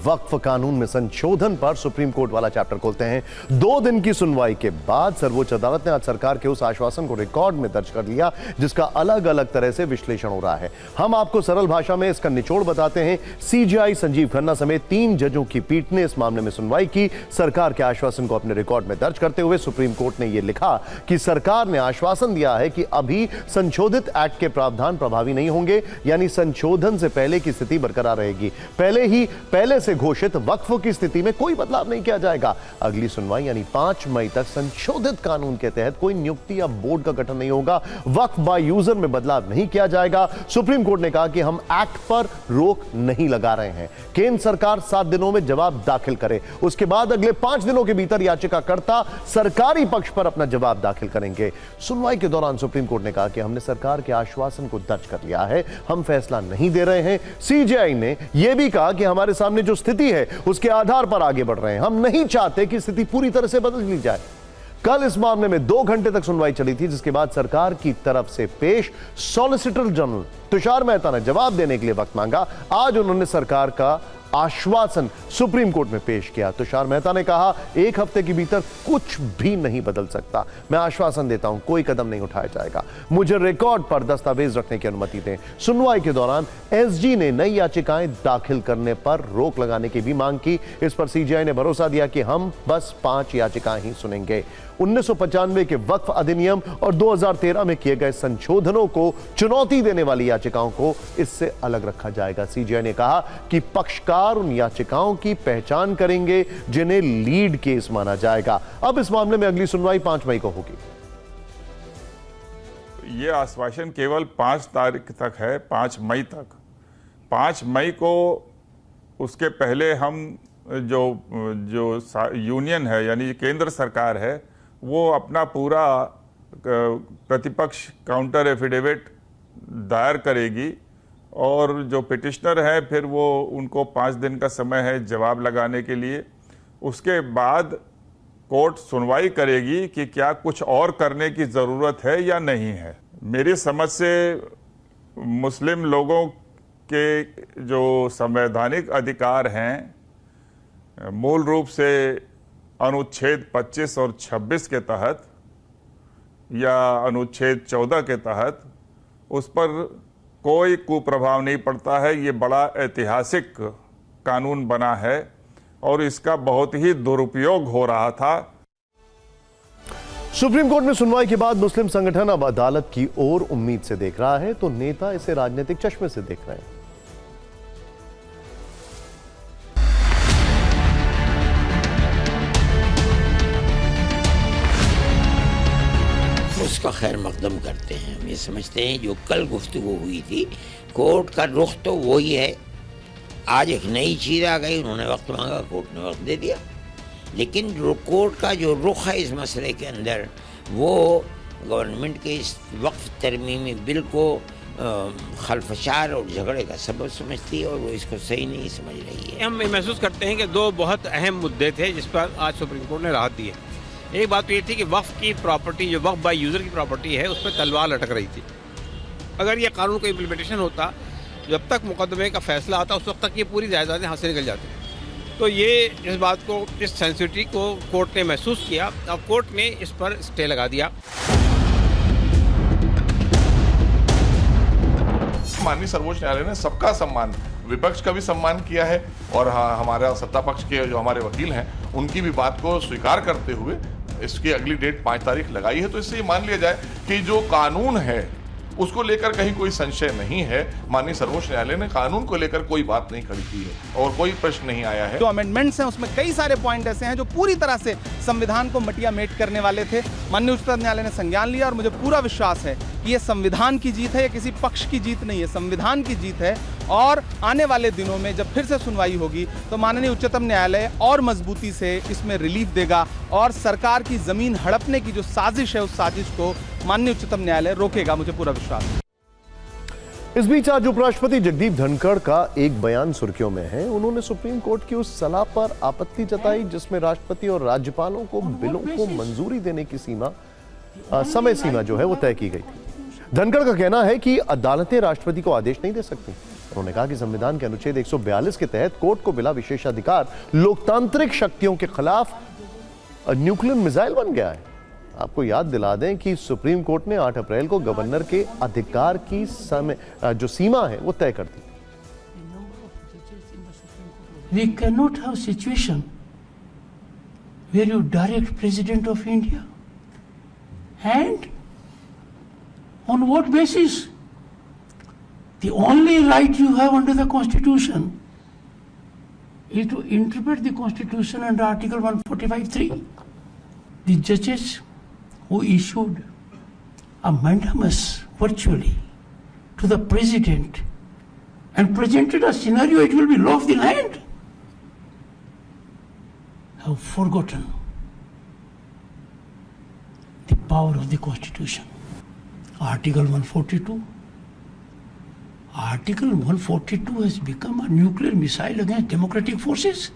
वक्फ कानून में संशोधन पर सुप्रीम कोर्ट वाला चैप्टर खोलते हैं। 2 दिन की सुनवाई के बाद सर्वोच्च अदालत ने आज सरकार के उस आश्वासन को रिकॉर्ड में दर्ज कर लिया जिसका अलग अलग तरह से विश्लेषण हो रहा है। हम आपको सरल भाषा में इसका निचोड़ बताते हैं। सीजेआई संजीव खन्ना समेत 3 जजों की पीठ ने इस मामले में सुनवाई की। सरकार के आश्वासन को अपने रिकॉर्ड में दर्ज करते हुए सुप्रीम कोर्ट ने यह लिखा कि सरकार ने आश्वासन दिया है कि अभी संशोधित एक्ट के प्रावधान प्रभावी नहीं होंगे, यानी संशोधन से पहले की स्थिति बरकरार रहेगी। पहले से घोषित वक्फ की स्थिति में कोई बदलाव नहीं किया जाएगा। अगली सुनवाई यानी 5 मई तक संशोधित कानून के तहत कोई नियुक्ति या बोर्ड का गठन नहीं होगा। वक्फ बाय यूजर में बदलाव नहीं किया जाएगा। सुप्रीम कोर्ट ने कहा कि हम एक्ट पर रोक नहीं लगा रहे हैं। केंद्र सरकार 7 दिनों में जवाब दाखिल करे, उसके बाद अगले 5 दिनों के भीतर याचिकाकर्ता सरकारी पक्ष पर अपना जवाब दाखिल करेंगे। सुनवाई के दौरान सुप्रीम कोर्ट ने कहा कि हमने सरकार के आश्वासन को दर्ज कर लिया है, हम फैसला नहीं दे रहे हैं। सीजेआई ने यह भी कहा कि हमारे सामने जो स्थिति है उसके आधार पर आगे बढ़ रहे हैं, हम नहीं चाहते कि स्थिति पूरी तरह से बदल ली जाए। कल इस मामले में 2 घंटे तक सुनवाई चली थी, जिसके बाद सरकार की तरफ से पेश सॉलिसिटर जनरल तुषार मेहता ने जवाब देने के लिए वक्त मांगा। आज उन्होंने सरकार का आश्वासन सुप्रीम कोर्ट में पेश किया। तुषार मेहता ने कहा 1 हफ्ते के भीतर कुछ भी नहीं बदल सकता। मैं आश्वासन देता हूं कोई कदम नहीं उठाया जाएगा। मुझे रिकॉर्ड पर दस्तावेज रखने की अनुमति दें। सुनवाई के दौरान एसजी ने नई याचिकाएं दाखिल करने पर रोक लगाने की भी मांग की। इस पर सीजेआई ने भरोसा दिया कि हम बस 5 याचिकाएं ही सुनेंगे। 1995 के वक्फ अधिनियम और 2013 में किए गए संशोधनों को चुनौती देने वाली याचिकाओं को इससे अलग रखा जाएगा। सीजेआई ने कहा कि पक्षकार उन याचिकाओं की पहचान करेंगे जिन्हें लीड केस माना जाएगा। अब इस मामले में अगली सुनवाई 5 मई को होगी। ये आश्वासन केवल 5 तारीख तक है, 5 मई तक। 5 मई को उसके पहले हम जो यूनियन है यानी केंद्र सरकार है वो अपना पूरा प्रतिपक्ष काउंटर एफिडेविट दायर करेगी और जो पिटिशनर है फिर वो उनको 5 दिन का समय है जवाब लगाने के लिए। उसके बाद कोर्ट सुनवाई करेगी कि क्या कुछ और करने की ज़रूरत है या नहीं है। मेरी समझ से मुस्लिम लोगों के जो संवैधानिक अधिकार हैं मूल रूप से अनुच्छेद 25 और 26 के तहत या अनुच्छेद 14 के तहत उस पर कोई कुप्रभाव नहीं पड़ता है। ये बड़ा ऐतिहासिक कानून बना है और इसका बहुत ही दुरुपयोग हो रहा था। सुप्रीम कोर्ट में सुनवाई के बाद मुस्लिम संगठन अब अदालत की ओर उम्मीद से देख रहा है तो नेता इसे राजनीतिक चश्मे से देख रहे हैं। उसका खैर मकदम करते हैं। हम ये समझते हैं जो कल गुफ्तगू हुई थी कोर्ट का रुख तो वही है। आज एक नई चीज़ आ गई, उन्होंने वक्त मांगा, कोर्ट ने वक्त दे दिया। लेकिन कोर्ट का जो रुख है इस मसले के अंदर वो गवर्नमेंट के इस वक्फ तरमीमी बिल को खलफशार और झगड़े का सबब समझती है और वो इसको सही नहीं समझ रही है। हम महसूस करते हैं कि 2 बहुत अहम मुद्दे थे जिस पर आज सुप्रीम कोर्ट ने राहत दी है। एक बात तो ये थी कि वक्फ की प्रॉपर्टी जो वक्फ बाय यूज़र की प्रॉपर्टी है उस पर तलवार लटक रही थी। अगर ये कानून का इम्प्लीमेंटेशन होता, जब तक मुकदमे का फैसला आता उस वक्त तक ये पूरी जायदादें हाथ से निकल जाती। तो ये इस बात को, इस सेंसिटिविटी को कोर्ट ने महसूस किया। अब कोर्ट ने इस पर स्टे लगा दिया। माननीय सर्वोच्च न्यायालय ने सबका सम्मान, विपक्ष का भी सम्मान किया है और हमारा सत्ता पक्ष के जो हमारे वकील हैं उनकी भी बात को स्वीकार करते हुए इसकी अगली डेट 5 तारीख लगाई है। तो इससे ये मान लिया जाए कि जो कानून है उसको लेकर कहीं कोई संशय नहीं है। माननीय सर्वोच्च न्यायालय ने कानून को लेकर कोई बात नहीं खड़ी की है और कोई प्रश्न नहीं आया है। जो अमेंडमेंट्स हैं उसमें कई सारे पॉइंट ऐसे हैं जो पूरी तरह से संविधान को मटिया मेट करने वाले थे। माननीय उच्चतम न्यायालय ने संज्ञान लिया और मुझे पूरा विश्वास है कि ये संविधान की जीत है, ये किसी पक्ष की जीत नहीं है, संविधान की जीत है। और आने वाले दिनों में जब फिर से सुनवाई होगी तो माननीय उच्चतम न्यायालय और मजबूती से इसमें रिलीफ देगा और सरकार की जमीन हड़पने की जो साजिश है उस साजिश को माननीय उच्चतम न्यायालय रोकेगा, मुझे पूरा विश्वास है। इस बीच आज उपराष्ट्रपति जगदीप धनखड़ का एक बयान सुर्खियों में है। उन्होंने सुप्रीम कोर्ट की उस सलाह पर आपत्ति जताई जिसमें राष्ट्रपति और राज्यपालों को बिलों को मंजूरी देने की समय सीमा जो है वो तय की गई थी। धनखड़ का कहना है कि अदालतें राष्ट्रपति को आदेश नहीं दे सकती, उन्होंने कहा कि संविधान के अनुच्छेद 142 के तहत कोर्ट को मिला विशेषाधिकार लोकतांत्रिक शक्तियों के खिलाफ न्यूक्लियर मिसाइल बन गया है। आपको याद दिला दें कि सुप्रीम कोर्ट ने 8 अप्रैल को गवर्नर के अधिकार की जो सीमा है वो तय कर दी। We cannot have situation where you direct President of India, and on what basis? The only right you have under the Constitution is to interpret the Constitution under Article 145(3). The judges who issued a mandamus virtually to the President and presented a scenario it will be law of the land have forgotten the power of the Constitution. Article 142. Article 142 has become a nuclear missile against democratic forces.